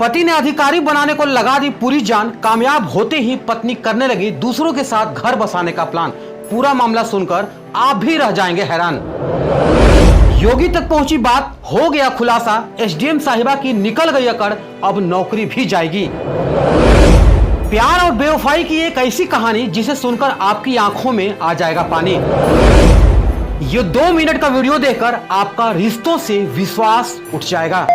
पति ने अधिकारी बनाने को लगा दी पूरी जान। कामयाब होते ही पत्नी करने लगी दूसरों के साथ घर बसाने का प्लान। पूरा मामला सुनकर आप भी रह जाएंगे हैरान। योगी तक पहुंची बात, हो गया खुलासा। एसडीएम साहिबा की निकल गई अकड़, अब नौकरी भी जाएगी। प्यार और बेवफाई की एक ऐसी कहानी जिसे सुनकर आपकी आंखों में आ जाएगा पानी। ये 2 मिनट का वीडियो देखकर आपका रिश्तों से विश्वास उठ जाएगा।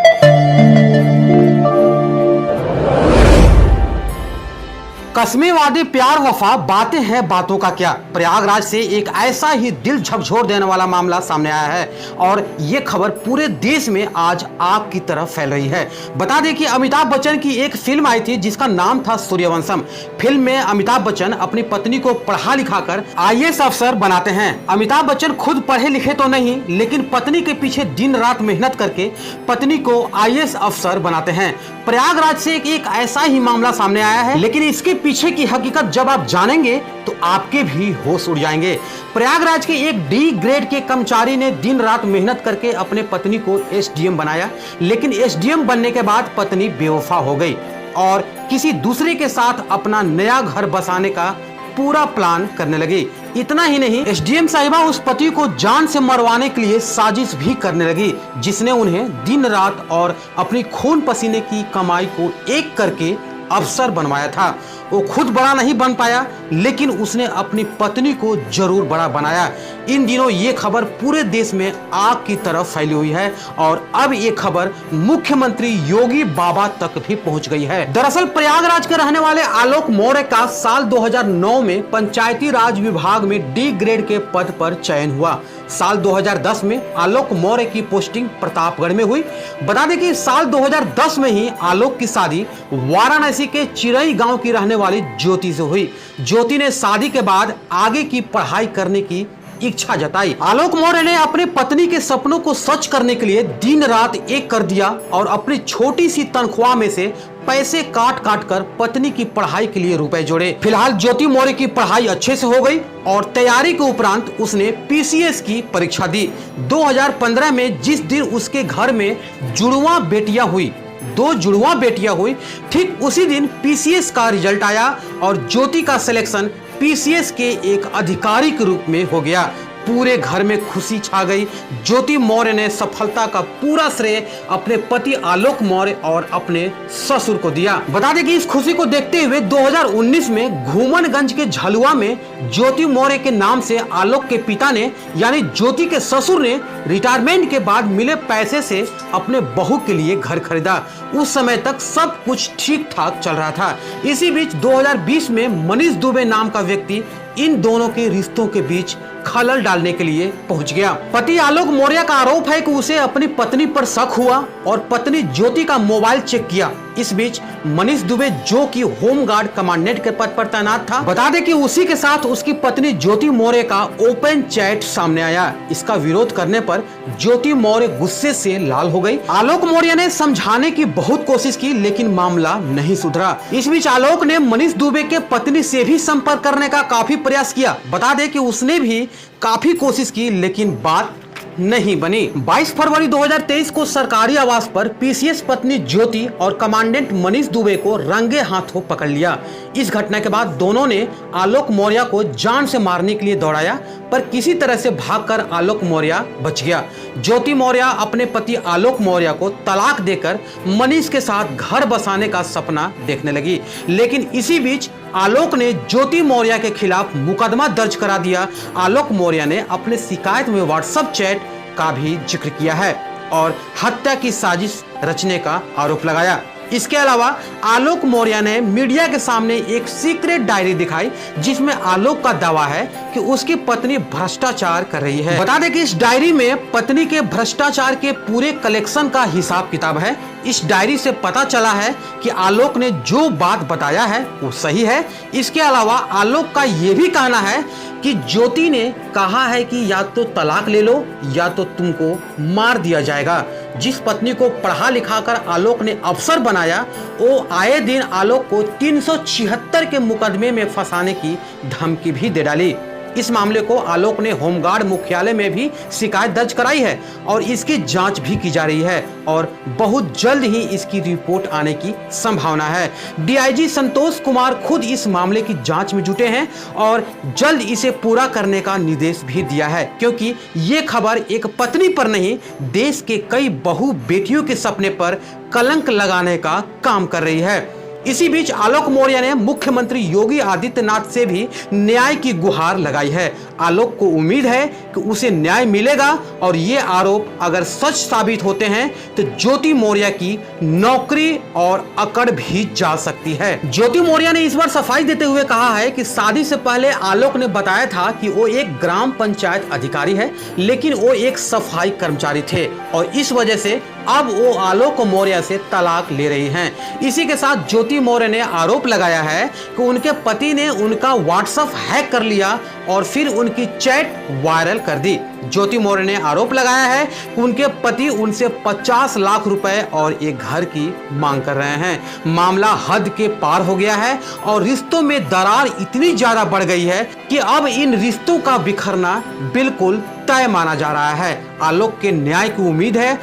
कस्में वादे प्यार वफा, बातें हैं बातों का क्या। प्रयागराज से एक ऐसा ही दिल झकझोर देने वाला मामला सामने आया है और ये खबर पूरे देश में आज आग की तरह फैल रही है। बता दें कि अमिताभ बच्चन की एक फिल्म आई थी जिसका नाम था सूर्यवंशम। फिल्म में अमिताभ बच्चन अपनी पत्नी को पढ़ा लिखा कर आईएएस अफसर बनाते हैं। अमिताभ बच्चन खुद पढ़े लिखे तो नहीं, लेकिन पत्नी के पीछे दिन रात मेहनत करके पत्नी को आईएएस अफसर बनाते हैं। प्रयागराज से एक ऐसा ही मामला सामने आया है, लेकिन इसके पीछे की हकीकत जब आप जानेंगे तो आपके भी होश उड़ जाएंगे। प्रयागराज के एक डी ग्रेड के कर्मचारी ने दिन रात मेहनत करके अपने पत्नी को एसडीएम बनाया, लेकिन एसडीएम बनने के बाद पत्नी बेवफा हो गई और किसी दूसरे के साथ अपना नया घर बसाने का पूरा प्लान करने लगी। इतना ही नहीं, एसडीएम साहिबा उस पति को जान से मरवाने के लिए साजिश भी करने लगी, जिसने उन्हें दिन रात और अपनी खून पसीने की कमाई को एक करके अफसर बनवाया था। वो खुद बड़ा नहीं बन पाया, लेकिन उसने अपनी पत्नी को जरूर बड़ा बनाया। इन दिनों ये खबर पूरे देश में आग की तरफ फैली हुई है और अब ये खबर मुख्यमंत्री योगी बाबा तक भी पहुंच गई है। दरअसल प्रयागराज के रहने वाले आलोक मौर्य का साल 2009 में पंचायती राज विभाग में डी ग्रेड के पद पर चयन हुआ। साल 2010 में आलोक मौर्य की पोस्टिंग प्रतापगढ़ में हुई। बता दें कि साल 2010 में ही आलोक की शादी वाराणसी के चिरई गांव की रहने वाली ज्योति से हुई। ज्योति ने शादी के बाद आगे की पढ़ाई करने की इच्छा जताई। आलोक मौर्य ने अपने पत्नी के सपनों को सच करने के लिए दिन रात एक कर दिया और अपनी छोटी सी तनख्वाह में से पैसे काट काट कर पत्नी की पढ़ाई के लिए रुपए जोड़े। फिलहाल ज्योति मौर्य की पढ़ाई अच्छे से हो गई और तैयारी के उपरांत उसने पीसीएस की परीक्षा दी। 2015 में जिस दिन उसके घर में जुड़वा बेटियां हुई, 2 जुड़वा बेटियां हुई, ठीक उसी दिन पीसीएस का रिजल्ट आया और ज्योति का सिलेक्शन पीसीएस के एक अधिकारी के रूप में हो गया। पूरे घर में खुशी छा गई। ज्योति मौर्य ने सफलता का पूरा श्रेय अपने पति आलोक मौर्य और अपने ससुर को दिया। बता दें कि इस खुशी को देखते हुए 2019 में घूमनगंज के झलुआ में ज्योति मौर्य के नाम से आलोक के पिता ने यानी ज्योति के ससुर ने रिटायरमेंट के बाद मिले पैसे से अपने बहू के लिए घर खरीदा। उस समय तक सब कुछ ठीक ठाक चल रहा था। इसी बीच 2020 में मनीष दुबे नाम का व्यक्ति इन दोनों के रिश्तों के बीच खलल डालने के लिए पहुंच गया। पति आलोक मौर्य का आरोप है कि उसे अपनी पत्नी पर शक हुआ और पत्नी ज्योति का मोबाइल चेक किया। इस बीच मनीष दुबे, जो कि होमगार्ड कमांडेंट के पद पर तैनात था, बता दें कि उसी के साथ उसकी पत्नी ज्योति मौर्य का ओपन चैट सामने आया। इसका विरोध करने पर ज्योति मौर्य गुस्से से लाल हो गई। आलोक मौर्य ने समझाने की बहुत कोशिश की, लेकिन मामला नहीं सुधरा। इस बीच आलोक ने मनीष दुबे के पत्नी से भी संपर्क करने का काफी प्रयास किया। बता दें कि उसने भी काफी कोशिश की, लेकिन बात नहीं बनी। 22 फरवरी 2023 को सरकारी आवास पर पीसीएस पत्नी ज्योति और कमांडेंट मनीष दुबे को रंगे हाथों पकड़ लिया। इस घटना के बाद दोनों ने आलोक मौर्य को जान से मारने के लिए दौड़ाया, पर किसी तरह से भागकर आलोक मौर्य बच गया। ज्योति मौर्य अपने पति आलोक मौर्य को तलाक देकर मनीष के साथ घर बसाने का सपना देखने लगी, लेकिन इसी बीच आलोक ने ज्योति मौर्य के खिलाफ मुकदमा दर्ज करा दिया। आलोक मौर्य ने अपने शिकायत में व्हाट्सएप चैट का भी जिक्र किया है और हत्या की साजिश रचने का आरोप लगाया। इसके अलावा आलोक मौर्य ने मीडिया के सामने एक सीक्रेट डायरी दिखाई, जिसमें आलोक का दावा है कि उसकी पत्नी भ्रष्टाचार कर रही है। बता दें कि इस डायरी में पत्नी के भ्रष्टाचार के पूरे कलेक्शन का हिसाब किताब है। इस डायरी से पता चला है कि आलोक ने जो बात बताया है वो सही है। इसके अलावा आलोक का ये भी कहना है कि ज्योति ने कहा है कि या तो तलाक ले लो या तो तुमको मार दिया जाएगा। जिस पत्नी को पढ़ा लिखा कर आलोक ने अफसर बनाया, वो आए दिन आलोक को 376 के मुकदमे में फंसाने की धमकी भी दे डाली। इस मामले को आलोक ने होमगार्ड मुख्यालय में भी शिकायत दर्ज कराई है और इसकी जांच भी की जा रही है और बहुत जल्द ही इसकी रिपोर्ट आने की संभावना है। डीआईजी संतोष कुमार खुद इस मामले की जांच में जुटे हैं और जल्द इसे पूरा करने का निर्देश भी दिया है, क्योंकि ये खबर एक पत्नी पर नहीं, देश के कई बहू बेटियों के सपने पर कलंक लगाने का काम कर रही है। इसी बीच आलोक मौर्य ने मुख्यमंत्री योगी आदित्यनाथ से भी न्याय की गुहार लगाई है। आलोक को उम्मीद है कि उसे न्याय मिलेगा और ये आरोप अगर सच साबित होते हैं तो ज्योति मौर्य की नौकरी और अकड़ भी जा सकती है। ज्योति मौर्य ने इस बार सफाई देते हुए कहा है कि शादी से पहले आलोक ने बताया था कि वो एक ग्राम पंचायत अधिकारी है, लेकिन वो एक सफाई कर्मचारी थे और इस वजह से अब वो आलोक मौर्य से तलाक ले रही हैं। इसी के साथ ज्योति मौर्य ने आरोप लगाया है कि उनके पति ने उनका व्हाट्सएप हैक कर लिया और फिर उनकी चैट वायरल कर दी। ज्योति मौर्य ने आरोप लगाया है कि उनके पति उनसे 50 लाख रुपए और एक घर की मांग कर रहे हैं। मामला हद के पार हो गया है और रिश्तों में दरार इतनी ज्यादा बढ़ गई है कि अब इन रिश्तों का बिखरना बिल्कुल तय माना जा रहा है। आलोक के न्याय की उम्मीद है।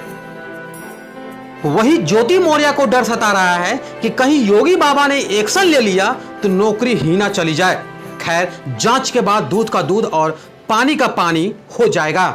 वही ज्योति मौर्य को डर सता रहा है कि कहीं योगी बाबा ने एक्शन ले लिया तो नौकरी ही ना चली जाए। खैर, जांच के बाद दूध का दूध और पानी का पानी हो जाएगा।